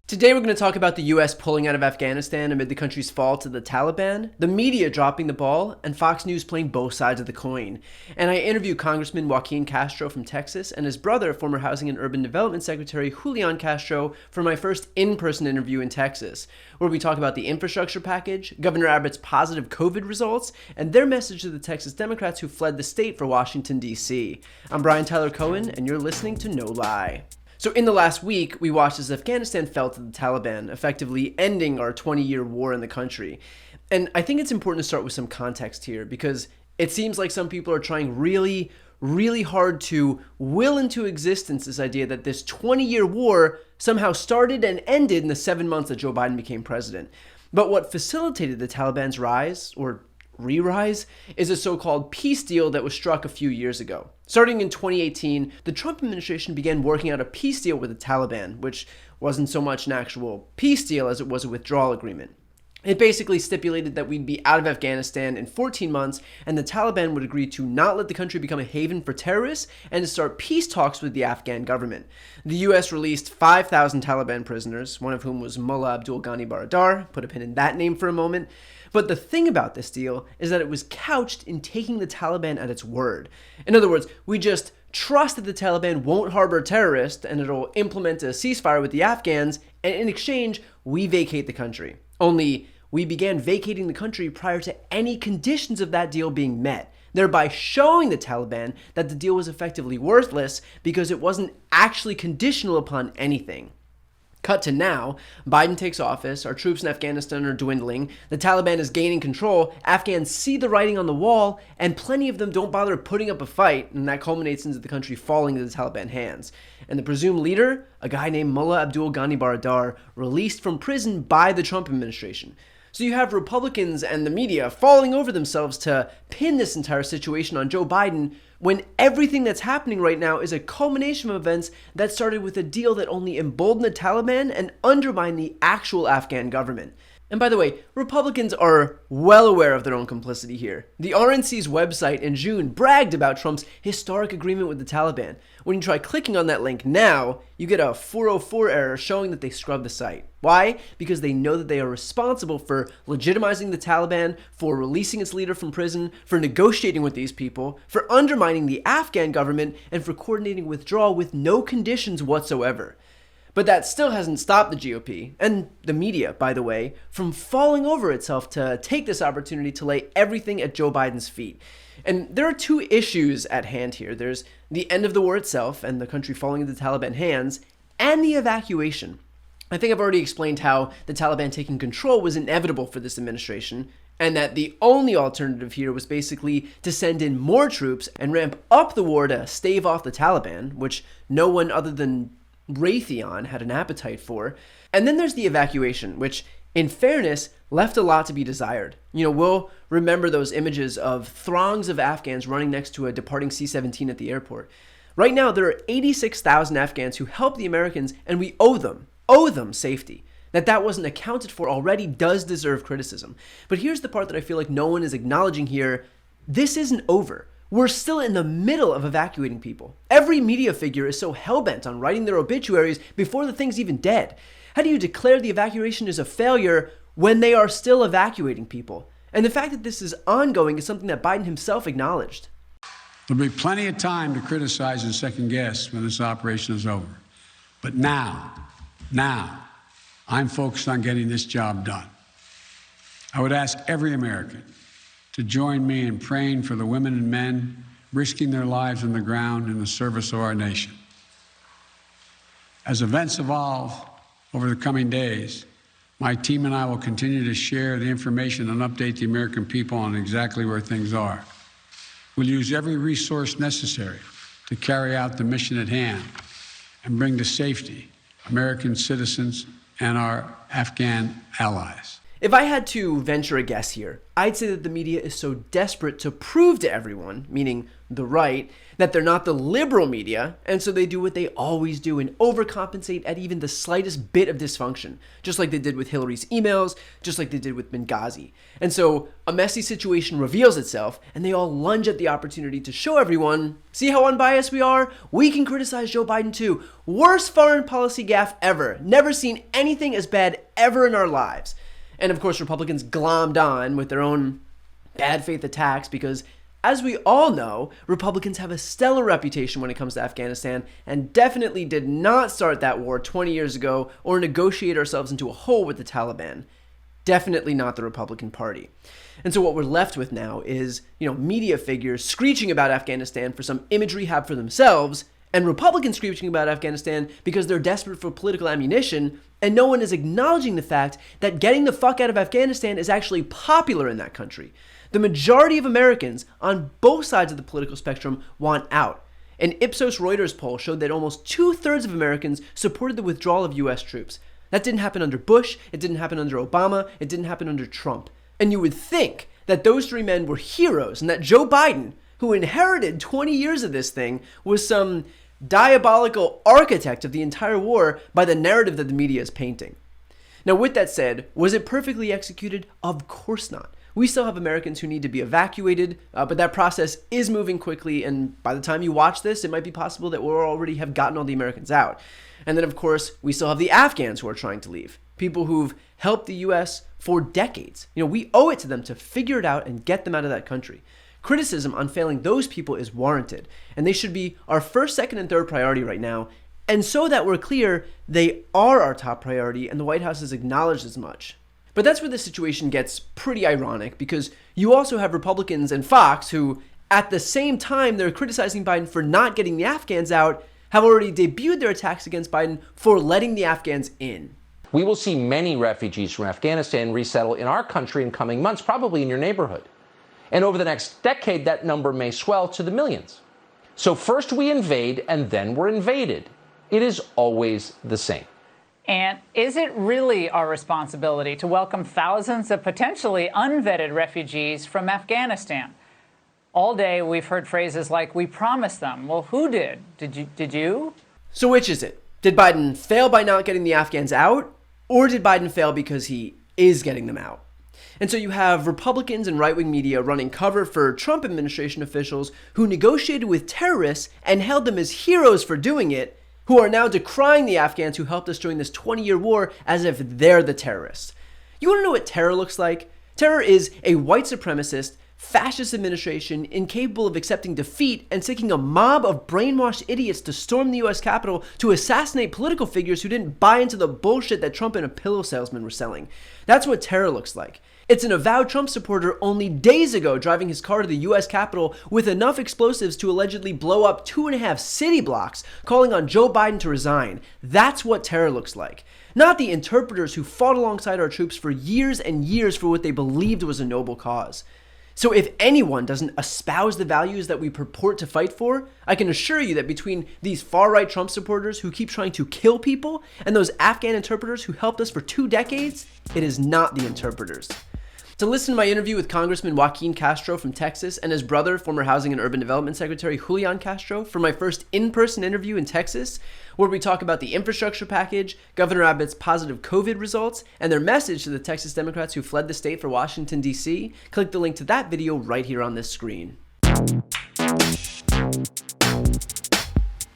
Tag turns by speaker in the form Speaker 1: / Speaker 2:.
Speaker 1: Today we're going to talk about the US pulling out of Afghanistan amid the country's fall to the Taliban, the media dropping the ball, and Fox News playing both sides of the coin. And I interview Congressman Joaquin Castro from Texas and his brother, former Housing and Urban Development Secretary Julian Castro, for my first in-person interview in Texas, where we talk about the infrastructure package, Governor Abbott's positive COVID results, and their message to the Texas Democrats who fled the state for Washington, D.C. I'm Brian Tyler Cohen, and you're listening to No Lie. So in the last week, we watched as Afghanistan fell to the Taliban, effectively ending our 20-year war in the country. And I think it's important to start with some context here, because it seems like some people are trying really hard to will into existence this idea that this 20-year war somehow started and ended in the 7 months that Joe Biden became president. But what facilitated the Taliban's rise, or re-rise, is a so-called peace deal that was struck a few years ago. Starting in 2018, the Trump administration began working out a peace deal with the Taliban, which wasn't so much an actual peace deal as it was a withdrawal agreement. It basically stipulated that we'd be out of Afghanistan in 14 months, and the Taliban would agree to not let the country become a haven for terrorists and to start peace talks with the Afghan government. The U.S. released 5,000 Taliban prisoners, one of whom was Mullah Abdul Ghani Baradar, put a pin in that name for a moment. But the thing about this deal is that it was couched in taking the Taliban at its word. In other words, we just trust that the Taliban won't harbor terrorists and it'll implement a ceasefire with the Afghans, and in exchange, we vacate the country. Only, we began vacating the country prior to any conditions of that deal being met, thereby showing the Taliban that the deal was effectively worthless because it wasn't actually conditional upon anything. Cut to now, Biden takes office, our troops in Afghanistan are dwindling, the Taliban is gaining control, Afghans see the writing on the wall, and plenty of them don't bother putting up a fight, and that culminates into the country falling into the Taliban hands. And the presumed leader, a guy named Mullah Abdul Ghani Baradar, released from prison by the Trump administration. So you have Republicans and the media falling over themselves to pin this entire situation on Joe Biden, when everything that's happening right now is a culmination of events that started with a deal that only emboldened the Taliban and undermined the actual Afghan government. And by the way, Republicans are well aware of their own complicity here. The RNC's website in June bragged about Trump's historic agreement with the Taliban. When you try clicking on that link now, you get a 404 error showing that they scrubbed the site. Why? Because they know that they are responsible for legitimizing the Taliban, for releasing its leader from prison, for negotiating with these people, for undermining the Afghan government, and for coordinating withdrawal with no conditions whatsoever. But that still hasn't stopped the GOP, and the media, by the way, from falling over itself to take this opportunity to lay everything at Joe Biden's feet. And there are two issues at hand here. There's the end of the war itself and the country falling into the Taliban hands, and the evacuation. I think I've already explained how the Taliban taking control was inevitable for this administration, and that the only alternative here was basically to send in more troops and ramp up the war to stave off the Taliban, which no one other than Raytheon had an appetite for. And then there's the evacuation, which, in fairness, left a lot to be desired. We'll remember those images of throngs of Afghans running next to a departing C-17 at the airport. Right now, there are 86,000 Afghans who helped the Americans, and we owe them safety. That wasn't accounted for already does deserve criticism. But here's the part that I feel like no one is acknowledging here. This isn't over. We're still in the middle of evacuating people. Every media figure is so hell-bent on writing their obituaries before the thing's even dead. How do you declare the evacuation is a failure when they are still evacuating people? And the fact that this is ongoing is something that Biden himself acknowledged.
Speaker 2: There'll be plenty of time to criticize and second guess when this operation is over. But now, I'm focused on getting this job done. I would ask every American to join me in praying for the women and men risking their lives on the ground in the service of our nation. As events evolve over the coming days, my team and I will continue to share the information and update the American people on exactly where things are. We'll use every resource necessary to carry out the mission at hand and bring to safety American citizens and our Afghan allies.
Speaker 1: If I had to venture a guess here, I'd say that the media is so desperate to prove to everyone, meaning the right, that they're not the liberal media, and so they do what they always do and overcompensate at even the slightest bit of dysfunction, just like they did with Hillary's emails, just like they did with Benghazi. And so a messy situation reveals itself, and they all lunge at the opportunity to show everyone, see how unbiased we are? We can criticize Joe Biden too. Worst foreign policy gaffe ever. Never seen anything as bad ever in our lives. And of course, Republicans glommed on with their own bad faith attacks because, as we all know, Republicans have a stellar reputation when it comes to Afghanistan and definitely did not start that war 20 years ago or negotiate ourselves into a hole with the Taliban. Definitely not the Republican Party. And so what we're left with now is, media figures screeching about Afghanistan for some image rehab for themselves, and Republicans screeching about Afghanistan because they're desperate for political ammunition, and no one is acknowledging the fact that getting the fuck out of Afghanistan is actually popular in that country. The majority of Americans on both sides of the political spectrum want out. An Ipsos Reuters poll showed that almost 2/3 of Americans supported the withdrawal of U.S. troops. That didn't happen under Bush, it didn't happen under Obama, it didn't happen under Trump. And you would think that those three men were heroes and that Joe Biden, who inherited 20 years of this thing, was some diabolical architect of the entire war by the narrative that the media is painting. Now, with that said, was it perfectly executed? Of course not. We still have Americans who need to be evacuated, but that process is moving quickly, and by the time you watch this, it might be possible that we'll already have gotten all the Americans out. And then, of course, we still have the Afghans who are trying to leave, people who've helped the U.S. for decades. We owe it to them to figure it out and get them out of that country. Criticism on failing those people is warranted, and they should be our first, second, and third priority right now. And so that we're clear, they are our top priority, and the White House has acknowledged as much. But that's where the situation gets pretty ironic, because you also have Republicans and Fox who, at the same time they're criticizing Biden for not getting the Afghans out, have already debuted their attacks against Biden for letting the Afghans in.
Speaker 3: We will see many refugees from Afghanistan resettle in our country in coming months, probably in your neighborhood. And over the next decade, that number may swell to the millions. So first we invade, and then we're invaded. It is always the same.
Speaker 4: And is it really our responsibility to welcome thousands of potentially unvetted refugees from Afghanistan? All day we've heard phrases like, we promised them. Well, who did? Did you?
Speaker 1: So which is it? Did Biden fail by not getting the Afghans out? Or did Biden fail because he is getting them out? And so you have Republicans and right-wing media running cover for Trump administration officials who negotiated with terrorists and held them as heroes for doing it, who are now decrying the Afghans who helped us during this 20-year war as if they're the terrorists. You want to know what terror looks like? Terror is a white supremacist, fascist administration incapable of accepting defeat and seeking a mob of brainwashed idiots to storm the U.S. Capitol to assassinate political figures who didn't buy into the bullshit that Trump and a pillow salesman were selling. That's what terror looks like. It's an avowed Trump supporter only days ago driving his car to the U.S. Capitol with enough explosives to allegedly blow up 2.5 city blocks, calling on Joe Biden to resign. That's what terror looks like. Not the interpreters who fought alongside our troops for years and years for what they believed was a noble cause. So if anyone doesn't espouse the values that we purport to fight for, I can assure you that between these far-right Trump supporters who keep trying to kill people and those Afghan interpreters who helped us for 2 decades, it is not the interpreters. To listen to my interview with Congressman Joaquin Castro from Texas and his brother, former Housing and Urban Development Secretary Julian Castro, for my first in-person interview in Texas, where we talk about the infrastructure package, Governor Abbott's positive COVID results, and their message to the Texas Democrats who fled the state for Washington, D.C., click the link to that video right here on this screen.